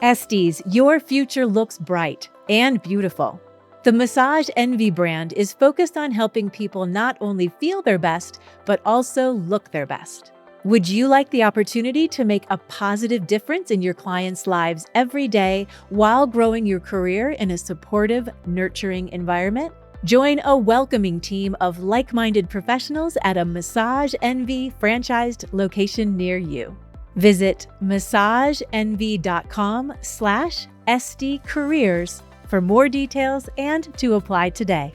Estes, your future looks bright and beautiful. The Massage Envy brand is focused on helping people not only feel their best, but also look their best. Would you like the opportunity to make a positive difference in your clients' lives every day while growing your career in a supportive, nurturing environment? Join a welcoming team of like-minded professionals at a Massage Envy franchised location near you. Visit massageenvy.com/SDcareers for more details and to apply today.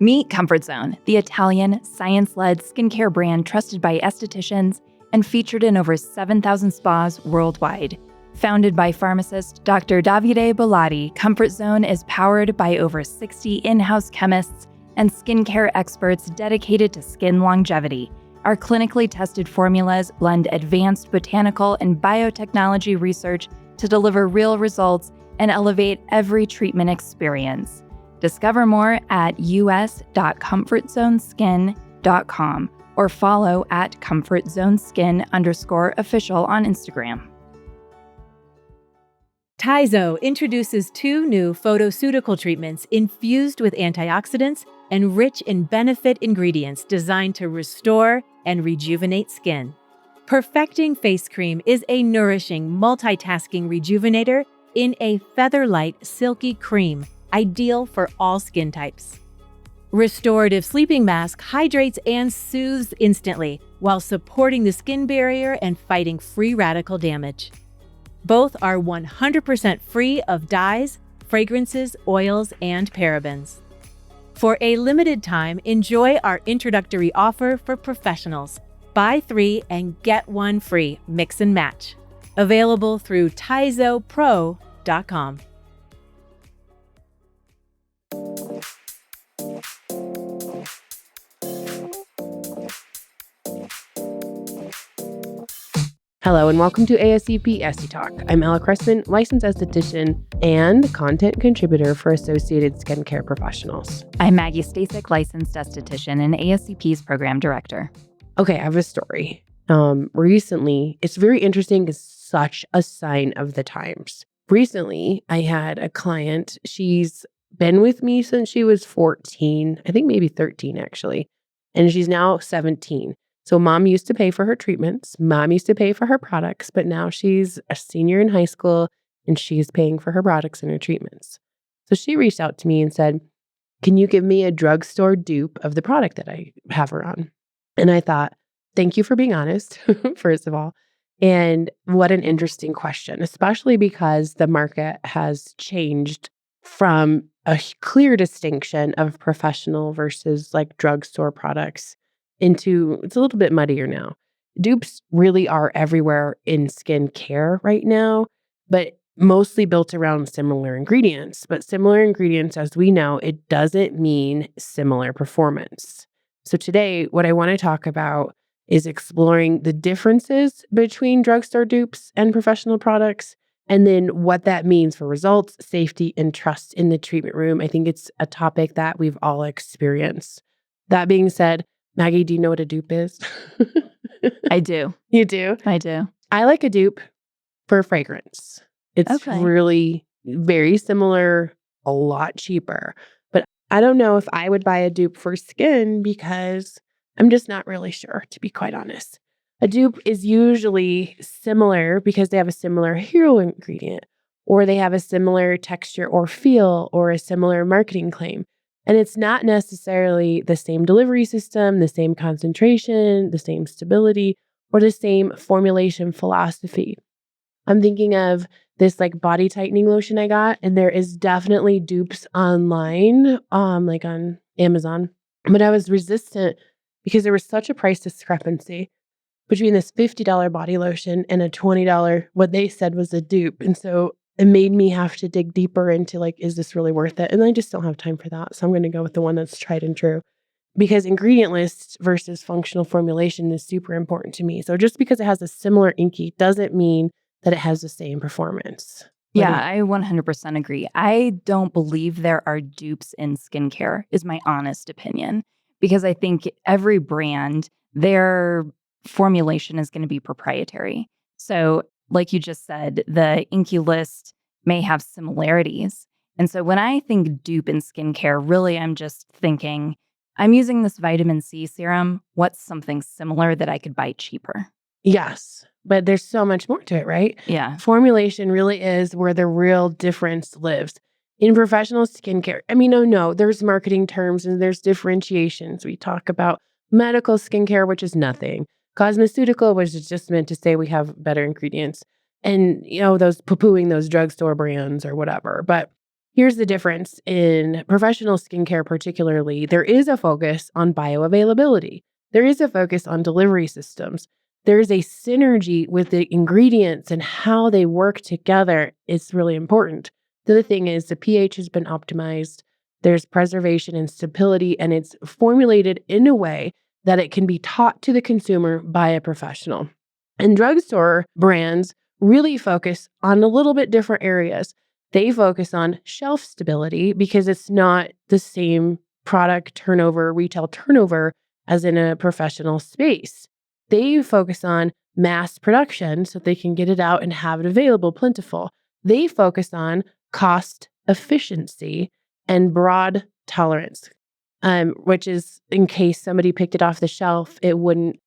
Meet Comfort Zone, the Italian, science-led skincare brand trusted by estheticians and featured in over 7,000 spas worldwide. Founded by pharmacist Dr. Davide Bollati, Comfort Zone is powered by over 60 in-house chemists and skincare experts dedicated to skin longevity. Our clinically tested formulas blend advanced botanical and biotechnology research to deliver real results and elevate every treatment experience. Discover more at us.comfortzoneskin.com or follow at comfortzoneskin_official on Instagram. Tizo introduces 2 new photoceutical treatments infused with antioxidants and rich in benefit ingredients designed to restore and rejuvenate skin. Perfecting Face Cream is a nourishing, multitasking rejuvenator in a feather-light, silky cream, ideal for all skin types. Restorative Sleeping Mask hydrates and soothes instantly while supporting the skin barrier and fighting free radical damage. Both are 100% free of dyes, fragrances, oils, and parabens. For a limited time, enjoy our introductory offer for professionals. Buy 3 and get 1 free, mix and match. Available through TizoPro.com. Hello and welcome to ASCP Esty Talk. I'm Ella Cressman, licensed esthetician and content contributor for Associated Skincare Professionals. I'm Maggie Staszcuk, licensed esthetician and ASCP's program director. Okay, I have a story. Recently, it's very interesting. It's such a sign of the times. Recently, I had a client. She's been with me since she was 14, I think maybe 13 actually, and she's now 17. So mom used to pay for her treatments, mom used to pay for her products, but now she's a senior in high school and she's paying for her products and her treatments. So she reached out to me and said, "Can you give me a drugstore dupe of the product that I have her on?" And I thought, thank you for being honest, first of all. And what an interesting question, especially because the market has changed from a clear distinction of professional versus like drugstore products into, it's a little bit muddier now. Dupes really are everywhere in skincare right now, but mostly built around similar ingredients. But similar ingredients, as we know, it doesn't mean similar performance. So today, what I want to talk about is exploring the differences between drugstore dupes and professional products, and then what that means for results, safety, and trust in the treatment room. I think it's a topic that we've all experienced. That being said, Maggie, do you know what a dupe is? I do. You do? I do. I like a dupe for fragrance. It's really very similar, a lot cheaper. But I don't know if I would buy a dupe for skin because I'm just not really sure, to be quite honest. A dupe is usually similar because they have a similar hero ingredient, or they have a similar texture or feel, or a similar marketing claim. And it's not necessarily the same delivery system, the same concentration, the same stability, or the same formulation philosophy. I'm thinking of this like body tightening lotion I got, and there is definitely dupes online, like on Amazon. But I was resistant because there was such a price discrepancy between this $50 body lotion and a $20, what they said was a dupe. And so it made me have to dig deeper into like, is this really worth it? And I just don't have time for that. So I'm going to go with the one that's tried and true, because ingredient list versus functional formulation is super important to me. So just because it has a similar inky doesn't mean that it has the same performance. Yeah, I 100% agree. I don't believe there are dupes in skincare, is my honest opinion, because I think every brand, their formulation is going to be proprietary. So like you just said, the INCI list may have similarities. And so when I think dupe in skincare, really I'm just thinking, I'm using this vitamin C serum. What's something similar that I could buy cheaper? Yes, but there's so much more to it, right? Yeah. Formulation really is where the real difference lives. In professional skincare, I mean, no, there's marketing terms and there's differentiations. We talk about medical skincare, which is nothing. Cosmeceutical, which is just meant to say we have better ingredients. And, those poo-pooing those drugstore brands or whatever. But here's the difference in professional skincare, particularly. There is a focus on bioavailability. There is a focus on delivery systems. There's a synergy with the ingredients and how they work together. It's really important. The other thing is the pH has been optimized. There's preservation and stability, and it's formulated in a way that it can be taught to the consumer by a professional. And drugstore brands really focus on a little bit different areas. They focus on shelf stability because it's not the same product turnover, retail turnover as in a professional space. They focus on mass production so they can get it out and have it available, plentiful. They focus on cost efficiency and broad tolerance, which is in case somebody picked it off the shelf, it wouldn't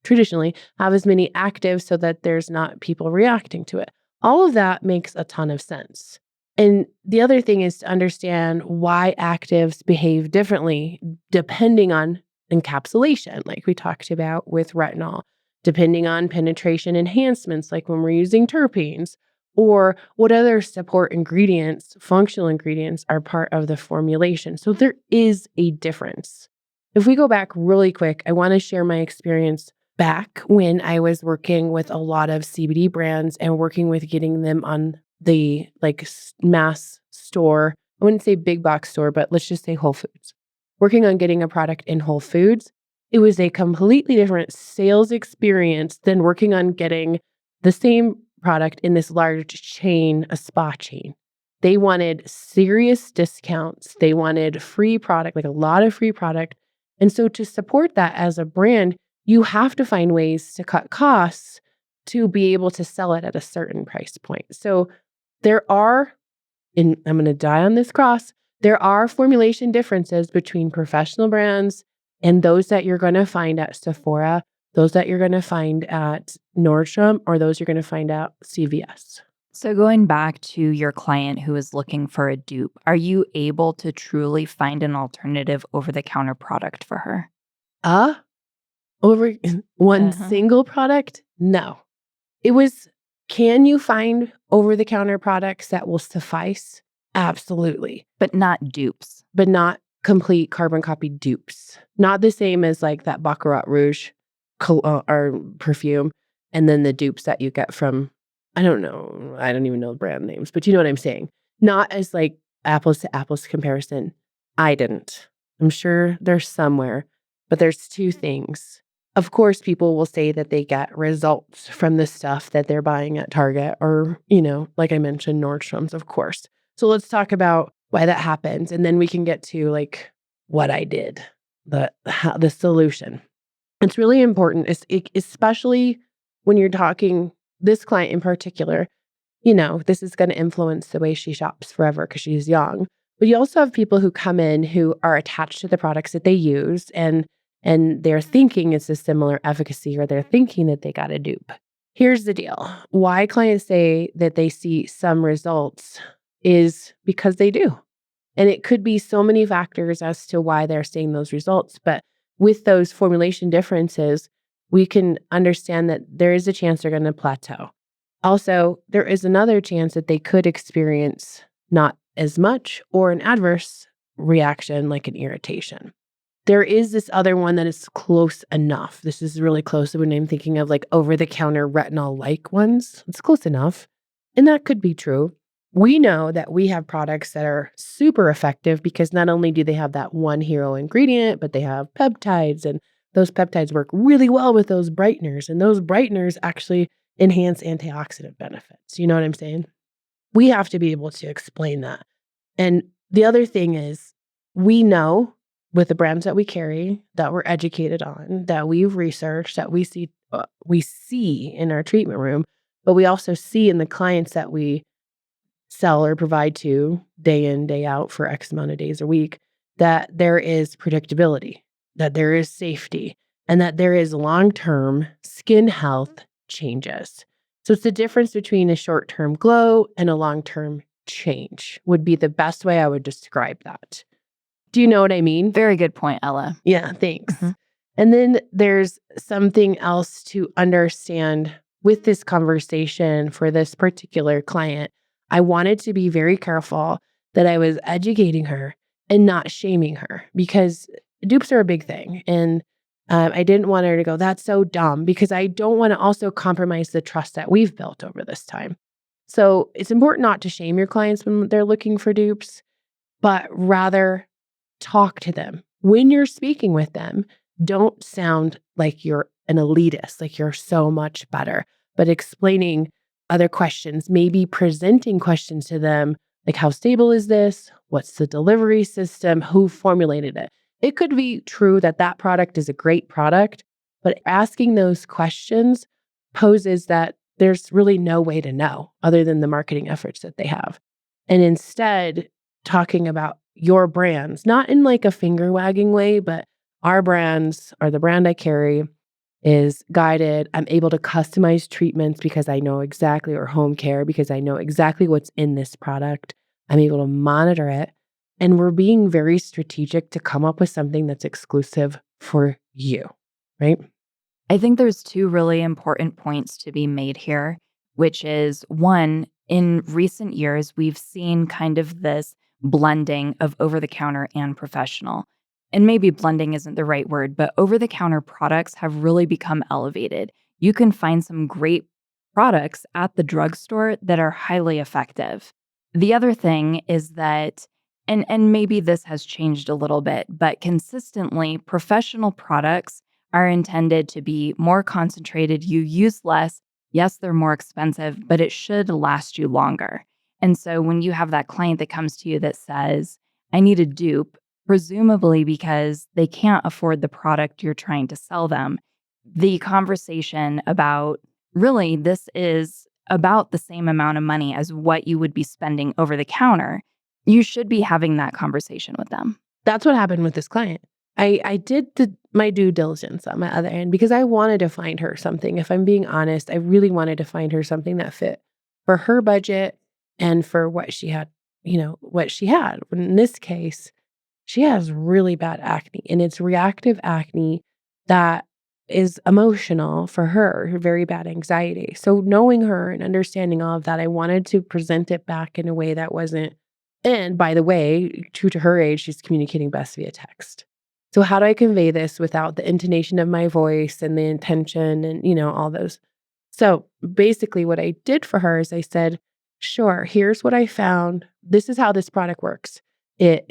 traditionally have as many actives so that there's not people reacting to it. All of that makes a ton of sense. And the other thing is to understand why actives behave differently depending on encapsulation, like we talked about with retinol, depending on penetration enhancements, like when we're using terpenes, or what other support ingredients, functional ingredients, are part of the formulation. So there is a difference. If we go back really quick, I want to share my experience back when I was working with a lot of CBD brands and working with getting them on the mass store. I wouldn't say big box store, but let's just say Whole Foods. Working on getting a product in Whole Foods, it was a completely different sales experience than working on getting the same product in this large chain, a spa chain. They wanted serious discounts. They wanted free product, like a lot of free product. And so to support that as a brand, you have to find ways to cut costs to be able to sell it at a certain price point. So there are, and I'm going to die on this cross, there are formulation differences between professional brands and those that you're going to find at Sephora, those that you're going to find at Nordstrom, or those you're going to find at CVS. So going back to your client who is looking for a dupe, are you able to truly find an alternative over-the-counter product for her? Over one single product? No. It was, can you find over-the-counter products that will suffice? Absolutely. But not dupes. But not complete carbon copy dupes. Not the same as like that Baccarat Rouge or perfume, and then the dupes that you get from, I don't know, I don't even know the brand names, but you know what I'm saying. Not as like apples to apples comparison. I didn't. I'm sure there's somewhere, but there's two things. Of course, people will say that they get results from the stuff that they're buying at Target or, like I mentioned, Nordstrom's, of course. So let's talk about why that happens. And then we can get to like what I did, the solution. It's really important, especially when you're talking this client in particular, this is going to influence the way she shops forever because she's young. But you also have people who come in who are attached to the products that they use and they're thinking it's a similar efficacy or they're thinking that they got a dupe. Here's the deal. Why clients say that they see some results is because they do. And it could be so many factors as to why they're seeing those results. But with those formulation differences, we can understand that there is a chance they're going to plateau. Also, there is another chance that they could experience not as much or an adverse reaction like an irritation. There is this other one that is close enough. This is really close when I'm thinking of like over-the-counter retinol-like ones. It's close enough. And that could be true. We know that we have products that are super effective because not only do they have that one hero ingredient, but they have peptides, and those peptides work really well with those brighteners, and those brighteners actually enhance antioxidant benefits. You know what I'm saying? We have to be able to explain that. And the other thing is, we know with the brands that we carry, that we're educated on, that we've researched, that we see in our treatment room, But we also see in the clients that we sell or provide to day in, day out for X amount of days a week, that there is predictability, that there is safety, and that there is long-term skin health changes. So it's the difference between a short-term glow and a long-term change would be the best way I would describe that. Do you know what I mean? Very good point, Ella. Yeah, thanks. Mhm. And then there's something else to understand with this conversation for this particular client. I wanted to be very careful that I was educating her and not shaming her, because dupes are a big thing. And I didn't want her to go, that's so dumb, because I don't want to also compromise the trust that we've built over this time. So it's important not to shame your clients when they're looking for dupes, but rather talk to them. When you're speaking with them, don't sound like you're an elitist, like you're so much better, but explaining other questions, maybe presenting questions to them, like how stable is this? What's the delivery system? Who formulated it? It could be true that that product is a great product, but asking those questions poses that there's really no way to know other than the marketing efforts that they have. And instead, talking about your brands, not in like a finger wagging way, but our brands, or the brand I carry, is guided. I'm able to customize treatments because I know exactly, or home care because I know exactly what's in this product. I'm able to monitor it. And we're being very strategic to come up with something that's exclusive for you, right? I think there's two really important points to be made here, which is one, in recent years, we've seen kind of this blending of over-the-counter and professional. And maybe blending isn't the right word, but over-the-counter products have really become elevated. You can find some great products at the drugstore that are highly effective. The other thing is that, and maybe this has changed a little bit, but consistently, professional products are intended to be more concentrated. You use less. Yes, they're more expensive, but it should last you longer. And so when you have that client that comes to you that says, I need a dupe, presumably because they can't afford the product you're trying to sell them, the conversation about really this is about the same amount of money as what you would be spending over the counter, you should be having that conversation with them. That's what happened with this client. I did my due diligence on my other end because I wanted to find her something. If I'm being honest, I really wanted to find her something that fit for her budget and for what she had, what she had. In this case, she has really bad acne, and it's reactive acne that is emotional for her very bad anxiety. So knowing her and understanding all of that, I wanted to present it back in a way that wasn't, and by the way, true to her age, she's communicating best via text. So how do I convey this without the intonation of my voice and the intention and, all those? So basically what I did for her is I said, sure, here's what I found. This is how this product works. It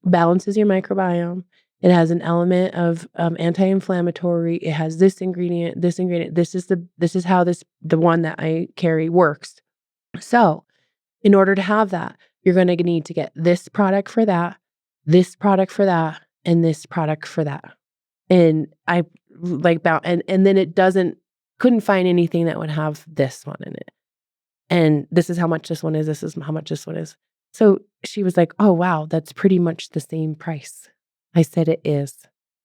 balances your microbiome. It has an element of anti-inflammatory. It has this ingredient, this ingredient. This is how the one that I carry works. So in order to have that, you're going to need to get this product for that, this product for that, and this product for that. And I and then couldn't find anything that would have this one in it. And this is how much this one is. This is how much this one is. So she was like, oh, wow, that's pretty much the same price. I said, it is.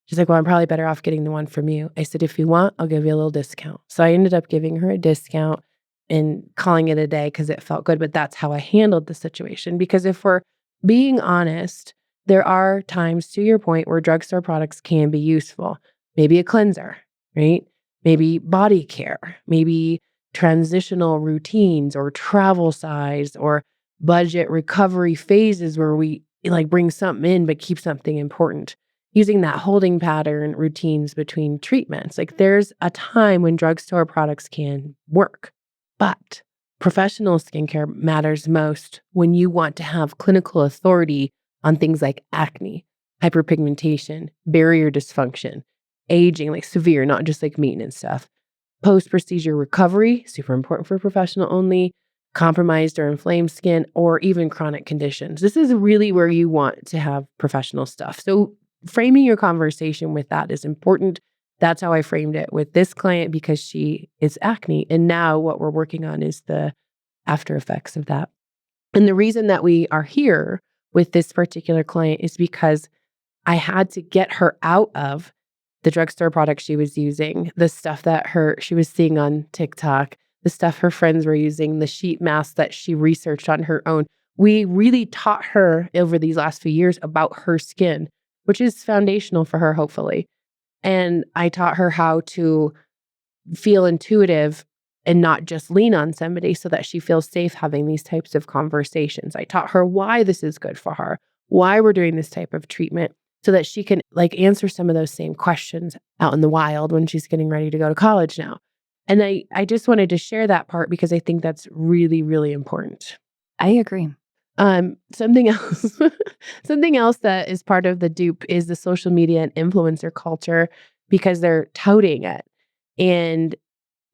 She's like, well, I'm probably better off getting the one from you. I said, if you want, I'll give you a little discount. So I ended up giving her a discount and calling it a day because it felt good. But that's how I handled the situation. Because if we're being honest, there are times, to your point, where drugstore products can be useful. Maybe a cleanser, right? Maybe body care, maybe transitional routines or travel size or budget recovery phases where we bring something in but keep something important. Using that holding pattern routines between treatments. There's a time when drugstore products can work, but professional skincare matters most when you want to have clinical authority on things like acne, hyperpigmentation, barrier dysfunction, aging, severe, not just maintenance stuff. Post-procedure recovery, super important for professional only, compromised or inflamed skin, or even chronic conditions. This is really where you want to have professional stuff. So framing your conversation with that is important that's how I framed it with this client because she is acne. And now what we're working on is the after effects of that. And the reason that we are here with this particular client is because I had to get her out of the drugstore products she was using, the stuff that she was seeing on TikTok, the stuff her friends were using, the sheet masks that she researched on her own. We really taught her over these last few years about her skin, which is foundational for her, hopefully. And I taught her how to feel intuitive and not just lean on somebody so that she feels safe having these types of conversations. I taught her why this is good for her, why we're doing this type of treatment, so that she can answer some of those same questions out in the wild when she's getting ready to go to college now. And I just wanted to share that part because I think that's really, really important. I agree. Something else that is part of the dupe is the social media and influencer culture because they're touting it. And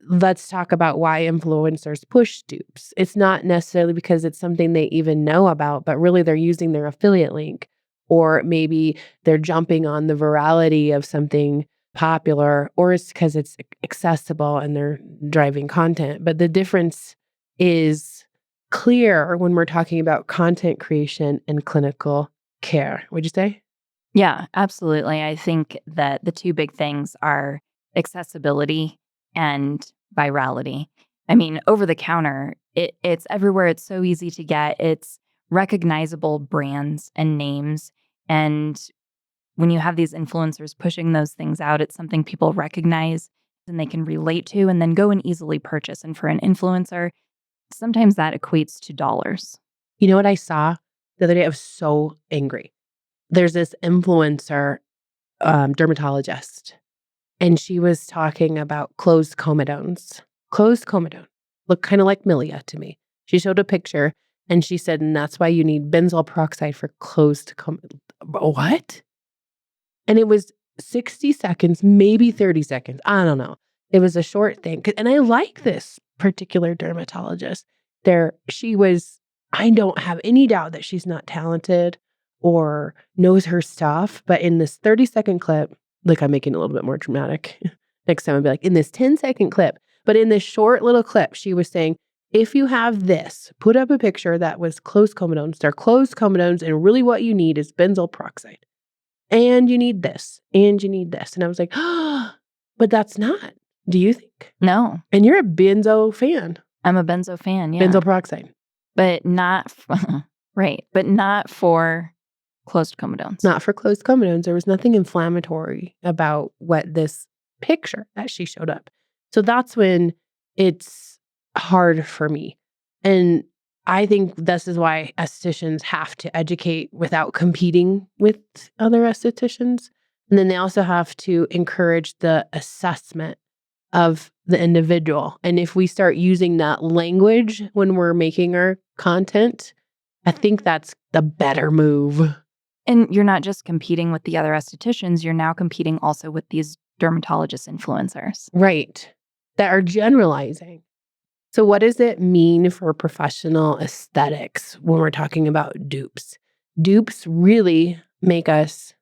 let's talk about why influencers push dupes. It's not necessarily because it's something they even know about, but really they're using their affiliate link, or maybe they're jumping on the virality of something popular, or it's because it's accessible and they're driving content. But the difference is clear when we're talking about content creation and clinical care. Would you say? Yeah, absolutely. I think that the two big things are accessibility and virality. I mean, over the counter, it's everywhere. It's so easy to get. It's recognizable brands and names. And when you have these influencers pushing those things out, it's something people recognize and they can relate to and then go and easily purchase. And for an influencer, sometimes that equates to dollars. You know what I saw the other day? I was so angry. There's this influencer dermatologist, and she was talking about closed comedones. Closed comedone look kind of like milia to me. She showed a picture, and she said, and that's why you need benzoyl peroxide for closed comedone. What? And it was 60 seconds, maybe 30 seconds. I don't know. It was a short thing. And I like this particular dermatologist. I don't have any doubt that she's not talented or knows her stuff. But in this 30-second clip, I'm making it a little bit more dramatic. Next time I'll be like, in this 10-second clip. But in this short little clip, she was saying, if you have this, put up a picture that was closed comedones. They're closed comedones, and really what you need is benzoyl peroxide. And you need this, and you need this. And I was like, oh, but that's not. Do you think? No. And you're a benzo fan. I'm a benzo fan, yeah. Benzoyl peroxide. But not, right, but not for closed comedones. Not for closed comedones. There was nothing inflammatory about what this picture that she showed up. So that's when it's hard for me. And I think this is why estheticians have to educate without competing with other estheticians. And then they also have to encourage the assessment of the individual. And if we start using that language when we're making our content, I think that's the better move. And you're not just competing with the other estheticians, you're now competing also with these dermatologist influencers. Right. That are generalizing. So what does it mean for professional aesthetics when we're talking about dupes? Dupes really make us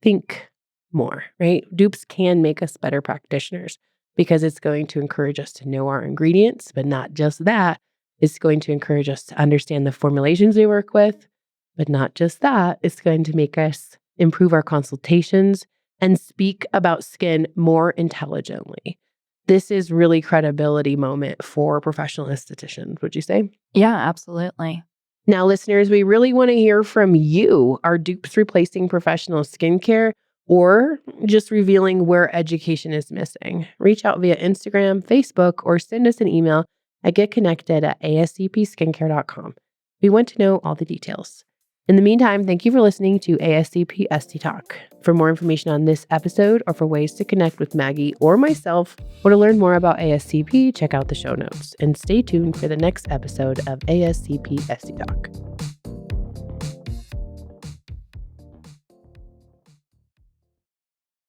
think more, right? Dupes can make us better practitioners because it's going to encourage us to know our ingredients, but not just that. It's going to encourage us to understand the formulations we work with, but not just that. It's going to make us improve our consultations and speak about skin more intelligently. This is really credibility moment for professional estheticians, would you say? Yeah, absolutely. Now, listeners, we really want to hear from you. Are dupes replacing professional skincare or just revealing where education is missing? Reach out via Instagram, Facebook, or send us an email at getconnected@ascpskincare.com. We want to know all the details. In the meantime, thank you for listening to ASCP Esty Talk. For more information on this episode or for ways to connect with Maggie or myself, or to learn more about ASCP, check out the show notes and stay tuned for the next episode of ASCP Esty Talk.